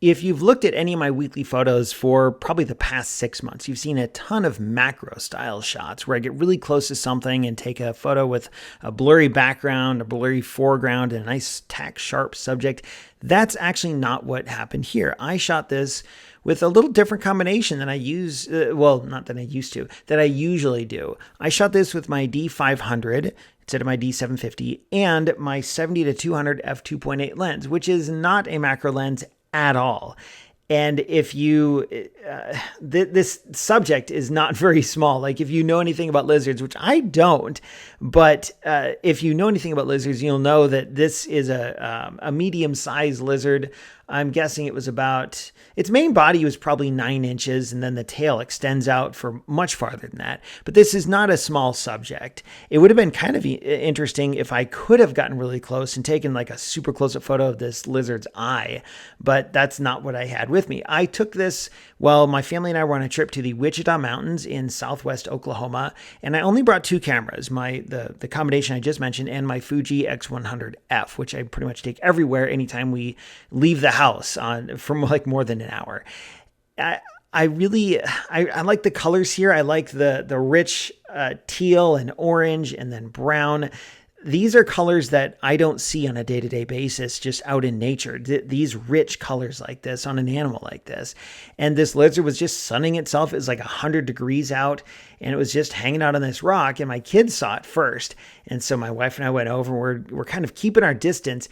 If you've looked at any of my weekly photos for probably the past 6 months, you've seen a ton of macro style shots where I get really close to something and take a photo with a blurry background, a blurry foreground, and a nice tack sharp subject. That's actually not what happened here. I shot this with a little different combination than I use, not than I used to, that I usually do. I shot this with my D500 instead of my D750 and my 70-200 f2.8 lens, which is not a macro lens at all. And if you, this subject is not very small. Like if you know anything about lizards, which I don't, but if you know anything about lizards, you'll know that this is a medium-sized lizard. I'm guessing it was about, its main body was probably 9 inches, and then the tail extends out for much farther than that. But this is not a small subject. It would have been kind of interesting if I could have gotten really close and taken like a super close-up photo of this lizard's eye, but that's not what I had with me. I took this while my family and I were on a trip to the Wichita Mountains in southwest Oklahoma, and I only brought 2 cameras, the combination I just mentioned, and my Fuji X100F, which I pretty much take everywhere anytime we leave the house from like more than an hour. I like the colors here. I like the rich teal and orange and then brown. These are colors that I don't see on a day-to-day basis just out in nature. These rich colors like this on an animal like this. And this lizard was just sunning itself. It was like 100 degrees out, and it was just hanging out on this rock, and my kids saw it first. And so my wife and I went over, and we're kind of keeping our distance.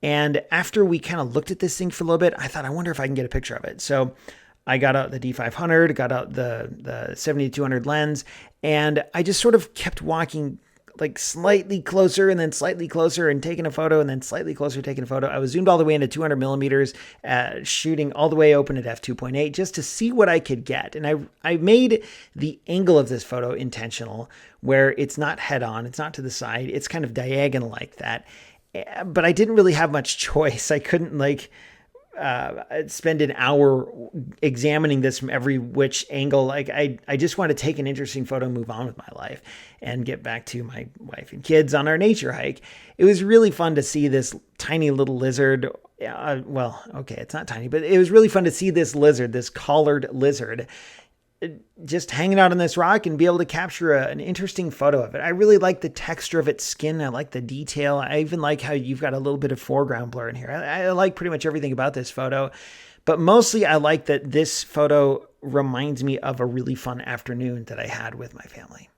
And after we kind of looked at this thing for a little bit, I thought, I wonder if I can get a picture of it. So I got out the D500, got out the 70-200 lens, and I just sort of kept walking like slightly closer and then slightly closer and taking a photo and then slightly closer taking a photo. I was zoomed all the way into 200 millimeters, shooting all the way open at f2.8 just to see what I could get. And I made the angle of this photo intentional, where it's not head on, it's not to the side, it's kind of diagonal like that. But I didn't really have much choice. I couldn't spend an hour examining this from every which angle. Like I just want to take an interesting photo and move on with my life and get back to my wife and kids on our nature hike. It was really fun to see this tiny little lizard. It's not tiny, but it was really fun to see this lizard, this collared lizard, just hanging out on this rock and be able to capture an interesting photo of it. I really like the texture of its skin. I like the detail. I even like how you've got a little bit of foreground blur in here. I like pretty much everything about this photo, but mostly I like that this photo reminds me of a really fun afternoon that I had with my family.